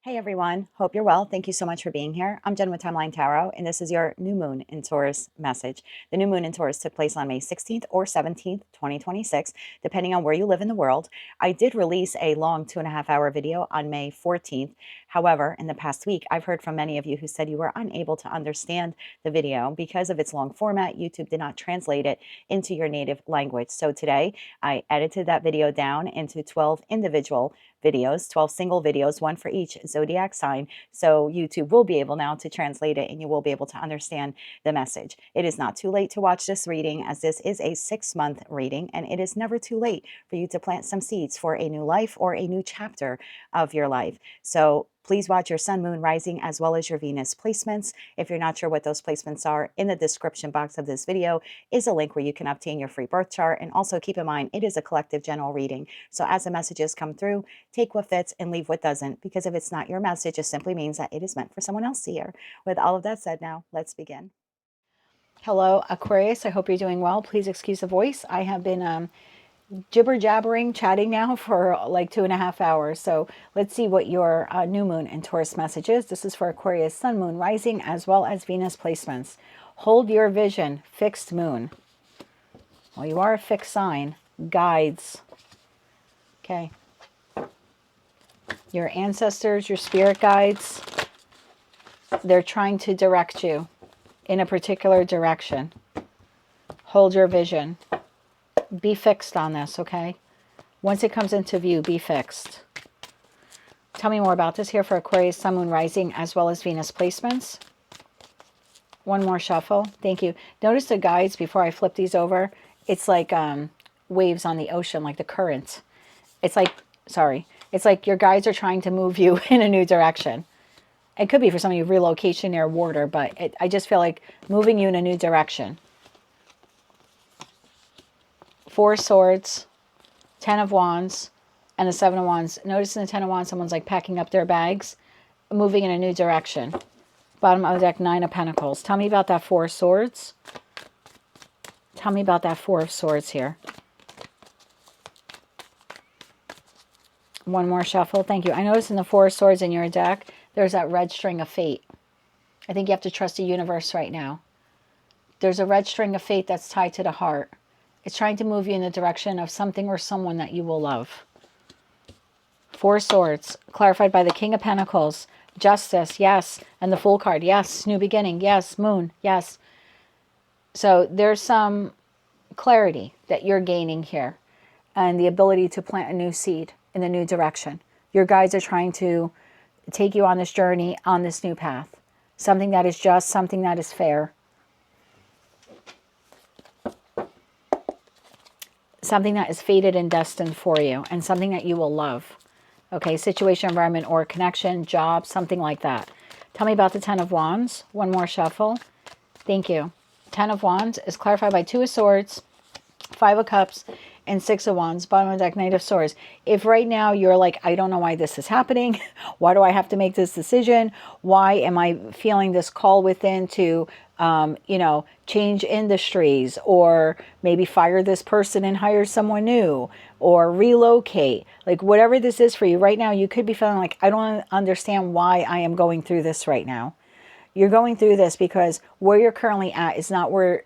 Hey everyone, hope you're well. Thank you so much for being here. I'm Jen with Timeline Tarot, and this is your new moon in Taurus message. The new moon in Taurus took place on May 16th or 17th, 2026, depending on where you live in the world. I did release a long 2.5 hour video on May 14th. However, in the past week, I've heard from many of you who said you were unable to understand the video because of its long format. YouTube did not translate it into your native language. So today, I edited that video down into 12 individual videos, 12 single videos, one for each zodiac sign. So YouTube will be able now to translate it and you will be able to understand the message. It is not too late to watch this reading, as this is a 6-month reading, and it is never too late for you to plant some seeds for a new life or a new chapter of your life. So please watch your sun, moon, rising, as well as your Venus placements. If you're not sure what those placements are, in the description box of this video is a link where you can obtain your free birth chart. And also keep in mind, it is a collective general reading. So as the messages come through, take what fits and leave what doesn't, because if it's not your message, it simply means that it is meant for someone else to hear. With all of that said, now let's begin. Hello, Aquarius. I hope you're doing well. Please excuse the voice. I have been jibber jabbering, chatting now for like 2.5 hours. So let's see what your new moon and Taurus message is. This is for Aquarius, sun, moon, rising, as well as Venus placements. Hold your vision, fixed moon. Well, you are a fixed sign. Guides. Okay. Your ancestors, your spirit guides, they're trying to direct you in a particular direction. Hold your vision. Be fixed on this, okay? Once it comes into view, be fixed. Tell me more about this here for Aquarius, sun, moon, rising, as well as Venus placements. One more shuffle. Thank you. Notice the guides before I flip these over. It's like waves on the ocean, like the current. It's like, sorry. It's like your guides are trying to move you in a new direction. It could be for some of you relocation near water, but I just feel like moving you in a new direction. 4 swords, 10 of wands, and the 7 of wands. Notice in the 10 of wands, someone's like packing up their bags, moving in a new direction. Bottom of the deck, 9 of pentacles. Tell me about that 4 of swords. Tell me about that 4 of swords here. One more shuffle. Thank you. I noticed in the 4 of swords in your deck, there's that red string of fate. I think you have to trust the universe right now. There's a red string of fate that's tied to the heart. It's trying to move you in the direction of something or someone that you will love. 4 swords, clarified by the King of Pentacles. Justice, yes. And the Fool card, yes. New beginning, yes. Moon, yes. So there's some clarity that you're gaining here, and the ability to plant a new seed in a new direction. Your guides are trying to take you on this journey, on this new path. Something that is just, something that is fair. Something that is fated and destined for you, and something that you will love. Okay, situation, environment, or connection, job, something like that. Tell me about the 10 of wands. One more shuffle. Thank you. 10 of wands is clarified by 2 of swords, 5 of cups, and 6 of wands. Bottom of the deck, Knight of swords. If right now you're like, I don't know why this is happening. Why do I have to make this decision? Why am I feeling this call within to, change industries, or maybe fire this person and hire someone new, or relocate? Like whatever this is for you right now, you could be feeling like, I don't understand why I am going through this right now. You're going through this because where you're currently at is not where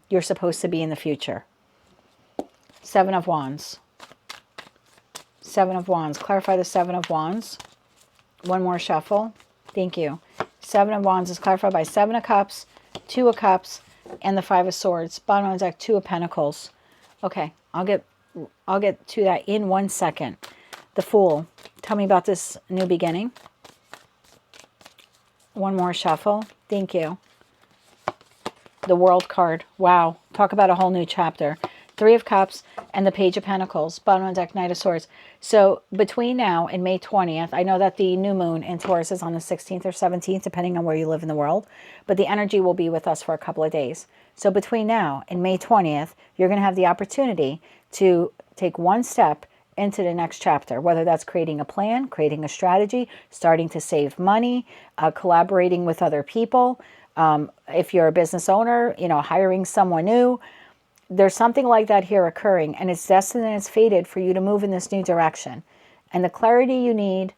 you're supposed to be in the future. 7 of wands. 7 of wands. Clarify the 7 of wands. One more shuffle. Thank you. 7 of wands is clarified by 7 of cups, 2 of cups, and the 5 of swords. Bottom of the deck, 2 of pentacles. Okay, I'll get to that in 1 second. The Fool. Tell me about this new beginning. One more shuffle. Thank you. The World card. Wow. Talk about a whole new chapter. 3 of cups and the Page of Pentacles. Bottom of the deck, Knight of swords. So between now and May 20th, I know that the new moon in Taurus is on the 16th or 17th, depending on where you live in the world. But the energy will be with us for a couple of days. So between now and May 20th, you're going to have the opportunity to take one step into the next chapter, whether that's creating a plan, creating a strategy, starting to save money, collaborating with other people. If you're a business owner, hiring someone new. There's something like that here occurring, and it's destined and it's fated for you to move in this new direction. And the clarity you need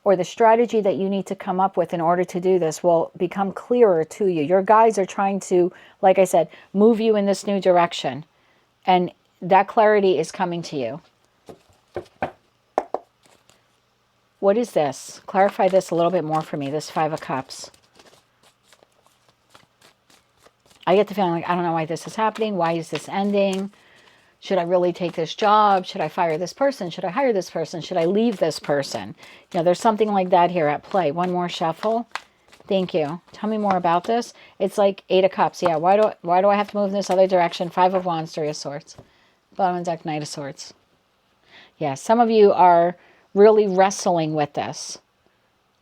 or the strategy that you need to come up with in order to do this will become clearer to you. Your guides are trying to, like I said, move you in this new direction. And that clarity is coming to you. What is this? Clarify this a little bit more for me, this Five of Cups. I get the feeling like, I don't know why this is happening. Why is this ending? Should I really take this job? Should I fire this person? Should I hire this person? Should I leave this person? You know, there's something like that here at play. One more shuffle. Thank you. Tell me more about this. It's like Eight of Cups. Yeah, why do I have to move in this other direction? Five of Wands, Three of Swords. Bottom of the deck, Knight of Swords. Yeah, some of you are really wrestling with this.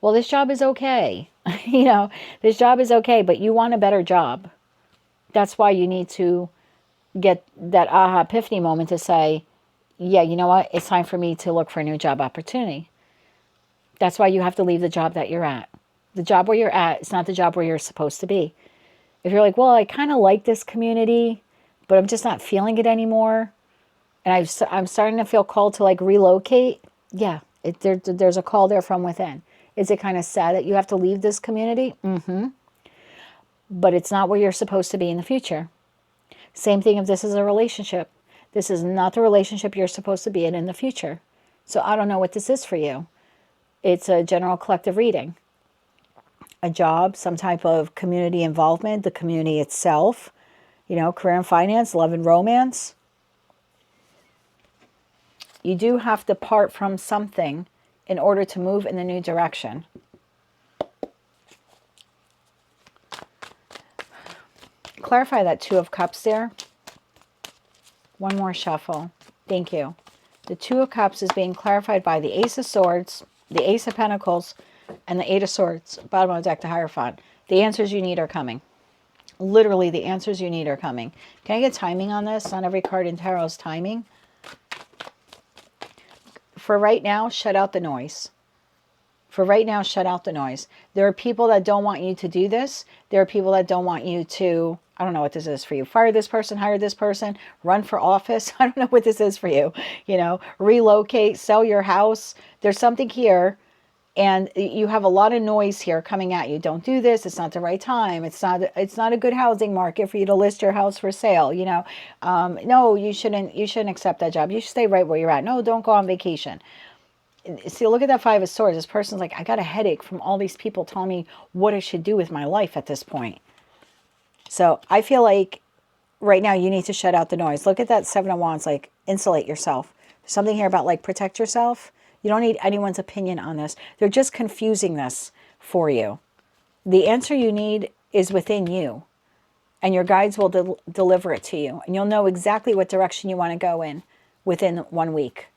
Well, this job is okay. You know, this job is okay, but you want a better job. That's why you need to get that aha epiphany moment to say, yeah, you know what? It's time for me to look for a new job opportunity. That's why you have to leave the job that you're at. The job where you're at is not the job where you're supposed to be. If you're like, well, I kind of like this community, but I'm just not feeling it anymore, and I'm starting to feel called to like relocate, yeah, there's a call there from within. Is it kind of sad that you have to leave this community? But it's not where you're supposed to be in the future. Same thing if this is a relationship. This is not the relationship you're supposed to be in the future. So I don't know what this is for you. It's a general collective reading. A job, some type of community involvement, the community itself, you know, career and finance, love and romance. You do have to part from something in order to move in the new direction. Clarify that Two of Cups there. One more shuffle. Thank you. The Two of Cups is being clarified by the Ace of Swords, the Ace of Pentacles, and the Eight of Swords. Bottom of the deck, the Hierophant. The answers you need are coming. Literally, the answers you need are coming. Can I get timing on this? On every card in Tarot's timing. For right now, shut out the noise. For right now, shut out the noise. There are people that don't want you to do this. There are people that don't want you to, I don't know what this is for you. Fire this person, hire this person, run for office. I don't know what this is for you. You know, relocate, sell your house. There's something here, and you have a lot of noise here coming at you. Don't do this. It's not the right time. It's not a good housing market for you to list your house for sale. You know, no, you shouldn't accept that job. You should stay right where you're at. No, don't go on vacation. See, look at that Five of Swords. This person's like, I got a headache from all these people telling me what I should do with my life at this point. So I feel like right now you need to shut out the noise. Look at that Seven of Wands, like insulate yourself. There's something here about like protect yourself. You don't need anyone's opinion on this. They're just confusing this for you. The answer you need is within you, and your guides will deliver it to you. And you'll know exactly what direction you want to go in within 1 week.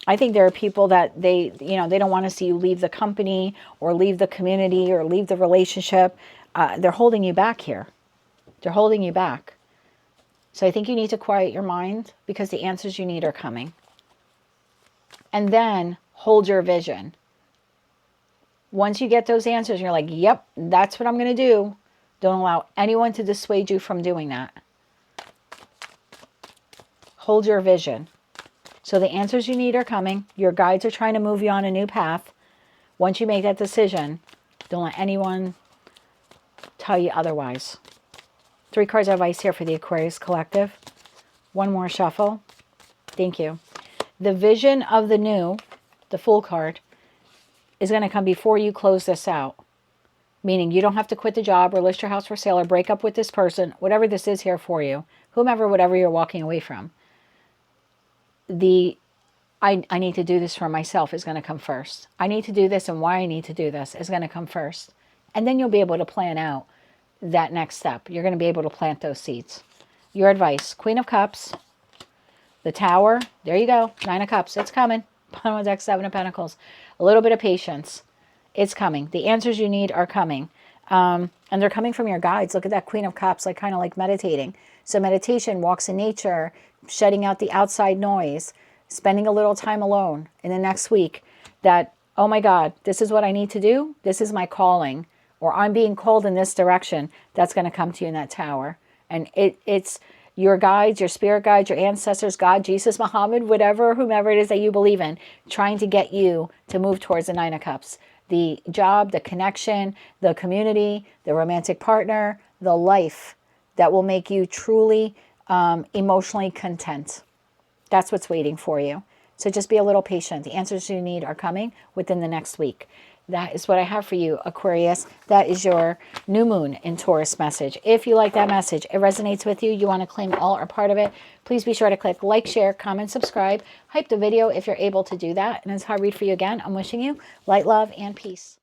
I think there are people that they don't want to see you leave the company or leave the community or leave the relationship. They're holding you back here. They're holding you back. So I think you need to quiet your mind because the answers you need are coming. And then hold your vision. Once you get those answers, you're like, yep, that's what I'm going to do. Don't allow anyone to dissuade you from doing that. Hold your vision. So the answers you need are coming. Your guides are trying to move you on a new path. Once you make that decision, don't let anyone tell you otherwise. 3 cards of advice here for the Aquarius Collective. One more shuffle. Thank you. The vision of the new, the Fool card, is going to come before you close this out. Meaning you don't have to quit the job or list your house for sale or break up with this person, whatever this is here for you, whomever, whatever you're walking away from. I need to do this for myself is going to come first. I need to do this, and why I need to do this is going to come first. And then you'll be able to plan out that next step. You're going to be able to plant those seeds. Your advice, Queen of Cups, the Tower, there you go, 9 of Cups, it's coming. Bottom of the deck, 7 of Pentacles. A little bit of patience. It's coming. The answers you need are coming. And they're coming from your guides. Look at that Queen of Cups, like kind of like meditating. So meditation, walks in nature, shutting out the outside noise, spending a little time alone in the next week that, oh my God, this is what I need to do. This is my calling, or I'm being called in this direction. That's going to come to you in that Tower. And it's your guides, your spirit guides, your ancestors, God, Jesus, Muhammad, whatever, whomever it is that you believe in, trying to get you to move towards the Nine of Cups. The job, the connection, the community, the romantic partner, the life that will make you truly emotionally content. That's what's waiting for you. So just be a little patient. The answers you need are coming within the next week. That is what I have for you, Aquarius. That is your new moon in Taurus message. If you like that message, it resonates with you, you want to claim all or part of it, please be sure to click like, share, comment, subscribe, hype the video if you're able to do that. And until I read for you again, I'm wishing you light, love, and peace.